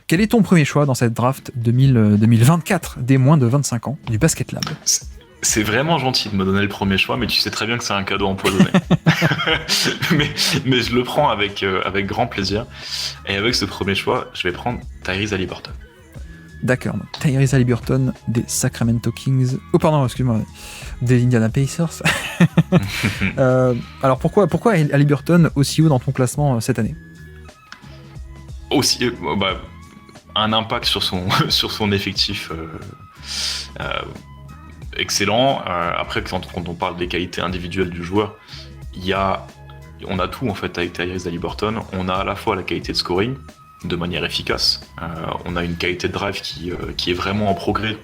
Quel est ton premier choix dans cette draft 2024 des moins de 25 ans du Basket Lab? C'est vraiment gentil de me donner le premier choix, mais tu sais très bien que c'est un cadeau empoisonné. mais je le prends avec grand plaisir. Et avec ce premier choix, je vais prendre Tyrese Haliburton. D'accord, donc Tyrese Haliburton des Sacramento Kings. Oh pardon, excuse-moi, des Indiana Pacers. Alors pourquoi Haliburton aussi haut dans ton classement cette année? Aussi, un impact sur son effectif excellent. Après, quand on parle des qualités individuelles du joueur, on a tout en fait avec Tyrese Haliburton. On a à la fois la qualité de scoring de manière efficace. On a une qualité de drive qui est vraiment en progrès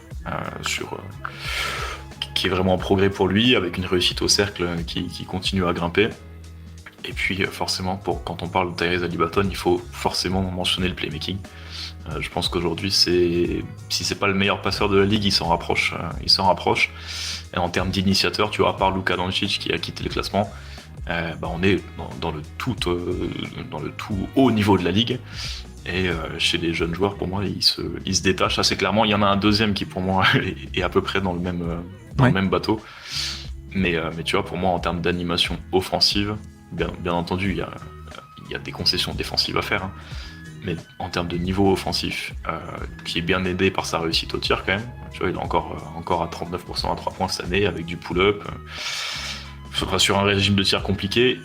qui est vraiment en progrès pour lui, avec une réussite au cercle qui continue à grimper. Et puis forcément, quand on parle de Tyrese Haliburton, il faut forcément mentionner le playmaking. Je pense qu'aujourd'hui, si c'est pas le meilleur passeur de la ligue, il s'en rapproche. Et en termes d'initiateur, tu vois, à part Luka Doncic qui a quitté le classement, on est dans le tout haut niveau de la ligue. Et chez les jeunes joueurs, pour moi, il se détache assez clairement. Il y en a un deuxième qui, pour moi, est à peu près dans le même bateau. Mais tu vois, pour moi, en termes d'animation offensive, bien entendu, il y a des concessions défensives à faire. Hein. Mais en termes de niveau offensif, qui est bien aidé par sa réussite au tir quand même. Tu vois, il est encore à 39% à 3 points cette année avec du pull-up. Sur un régime de tir compliqué,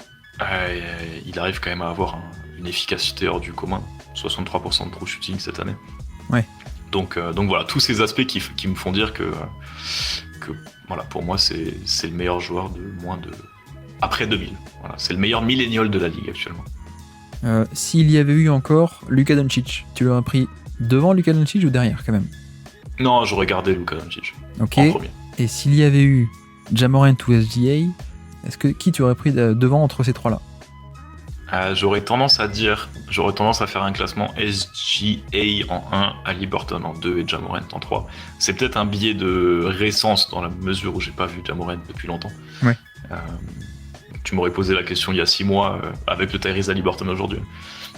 il arrive quand même à avoir une efficacité hors du commun. 63% de true shooting cette année. Ouais. Donc voilà, tous ces aspects qui me font dire que voilà, pour moi, c'est le meilleur joueur après 2000. Voilà, c'est le meilleur millénial de la ligue actuellement. S'il y avait eu encore Luka Doncic, tu l'aurais pris devant Luka Doncic ou derrière quand même? Non, j'aurais gardé Luka Doncic en premier. Et s'il y avait eu Ja Morant ou SGA, qui tu aurais pris devant entre ces trois-là? J'aurais tendance à faire un classement SGA en 1, Haliburton en 2 et Ja Morant en 3. C'est peut-être un biais de récence dans la mesure où j'ai pas vu Ja Morant depuis longtemps. Ouais. Tu m'aurais posé la question il y a 6 mois avec le Tyrese Haliburton aujourd'hui.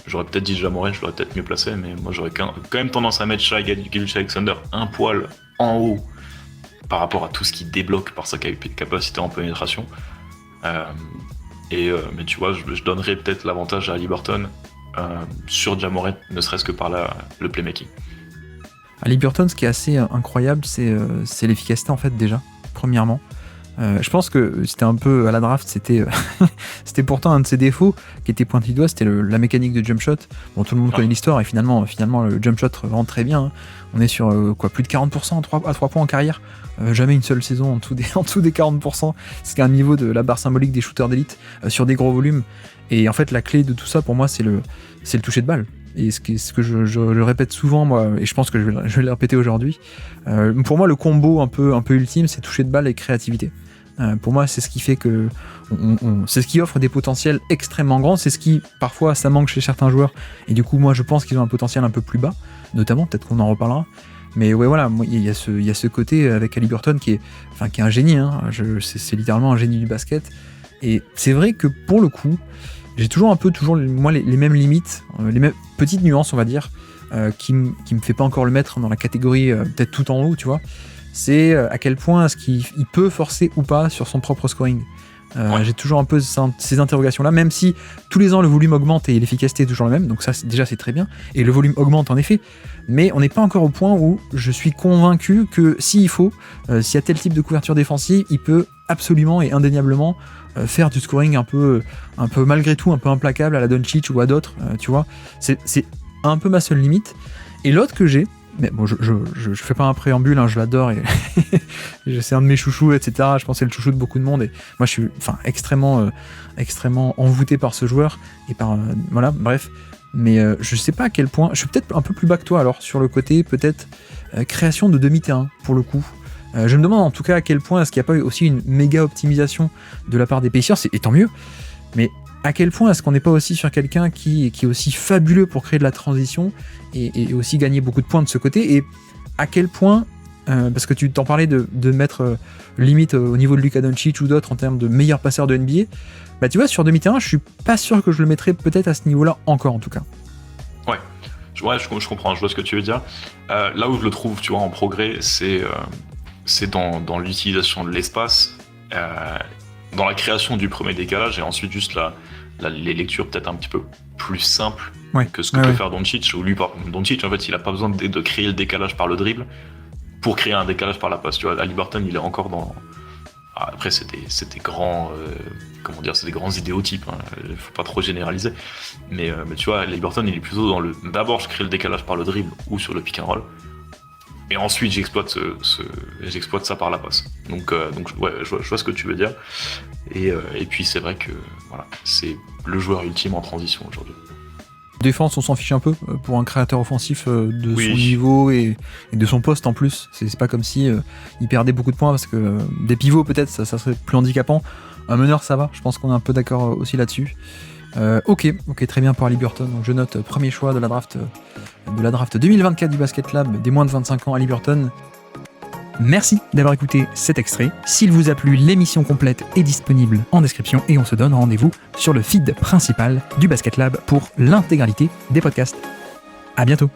J'aurais peut-être dit Ja Morant, je l'aurais peut-être mieux placé, mais moi j'aurais quand même tendance à mettre Shai Gilgeous-Alexander un poil en haut par rapport à tout ce qu'il débloque par sa capacité en pénétration. Mais tu vois, je donnerais peut-être l'avantage à Haliburton sur Ja Morant, ne serait-ce que par le playmaking. Haliburton, ce qui est assez incroyable, c'est l'efficacité en fait déjà, premièrement. Je pense que c'était un peu à la draft, c'était pourtant un de ses défauts qui était pointé du doigt, c'était la mécanique de jump shot. Bon, tout le monde connaît l'histoire et finalement le jump shot rentre très bien. Hein. On est sur plus de 40% à 3 points en carrière. Jamais une seule saison en dessous des 40%. C'est un niveau de la barre symbolique des shooters d'élite sur des gros volumes. Et en fait, la clé de tout ça pour moi, c'est le toucher de balle. Et ce que je répète souvent, moi, et je pense que je vais le répéter aujourd'hui. Pour moi, le combo un peu ultime, c'est toucher de balle et créativité. Pour moi, c'est ce qui fait que c'est ce qui offre des potentiels extrêmement grands. C'est ce qui, parfois, ça manque chez certains joueurs. Et du coup, moi, je pense qu'ils ont un potentiel un peu plus bas, notamment. Peut-être qu'on en reparlera. Mais ouais, voilà, il y a ce côté avec Haliburton qui est un génie. Hein. C'est littéralement un génie du basket. Et c'est vrai que pour le coup, j'ai toujours moi les mêmes limites, les mêmes petites nuances, on va dire, qui me fait pas encore le mettre dans la catégorie peut-être tout en haut, tu vois. C'est à quel point est-ce qu'il peut forcer ou pas sur son propre scoring. J'ai toujours un peu ces interrogations-là, même si tous les ans le volume augmente et l'efficacité est toujours la même, donc ça déjà c'est très bien, et le volume augmente en effet, mais on n'est pas encore au point où je suis convaincu que s'il y a tel type de couverture défensive, il peut absolument et indéniablement faire du scoring un peu malgré tout, un peu implacable à la Doncic ou à d'autres, tu vois, c'est un peu ma seule limite. Et l'autre que j'ai, mais bon, je fais pas un préambule, hein, je l'adore et c'est un de mes chouchous, etc. Je pense que c'est le chouchou de beaucoup de monde et moi je suis extrêmement envoûté par ce joueur et par voilà, bref. Mais je sais pas à quel point, je suis peut-être un peu plus bas que toi alors sur le côté peut-être création de demi-terrain pour le coup. Je me demande en tout cas à quel point est-ce qu'il n'y a pas eu aussi une méga optimisation de la part des Pacers, et tant mieux. Mais à quel point est-ce qu'on n'est pas aussi sur quelqu'un qui est aussi fabuleux pour créer de la transition et aussi gagner beaucoup de points de ce côté, et à quel point, parce que tu t'en parlais de mettre limite au niveau de Luka Doncic ou d'autres en termes de meilleur passeur de NBA, tu vois, sur demi-terrain, je suis pas sûr que je le mettrais peut-être à ce niveau-là encore en tout cas. Ouais, Ouais, je comprends, je vois ce que tu veux dire. Là où je le trouve, tu vois, en progrès, c'est dans l'utilisation de l'espace, dans la création du premier décalage, et ensuite juste les lectures peut-être un petit peu plus simples que ce que peut faire Doncic. Où lui, Doncic, en fait, il a pas besoin de créer le décalage par le dribble pour créer un décalage par la passe. Tu vois, Haliburton, il est encore dans... Après, c'est des grands... comment dire, c'est des grands idéotypes, hein. Faut pas trop généraliser. Mais tu vois, Haliburton, il est plutôt dans le... D'abord, je crée le décalage par le dribble ou sur le pick and roll. Et ensuite, j'exploite ça par la passe. Donc ouais, je vois ce que tu veux dire. Et puis, c'est vrai que voilà, c'est le joueur ultime en transition aujourd'hui. Défense, on s'en fiche un peu pour un créateur offensif de son niveau et de son poste en plus. C'est pas comme si il perdait beaucoup de points parce que des pivots peut-être ça serait plus handicapant. Un meneur ça va, je pense qu'on est un peu d'accord aussi là-dessus. Ok, très bien pour Haliburton. Donc je note premier choix de la draft 2024 du Basket Lab des moins de 25 ans, Haliburton. Merci d'avoir écouté cet extrait. S'il vous a plu, l'émission complète est disponible en description et on se donne rendez-vous sur le feed principal du Basket Lab pour l'intégralité des podcasts. À bientôt.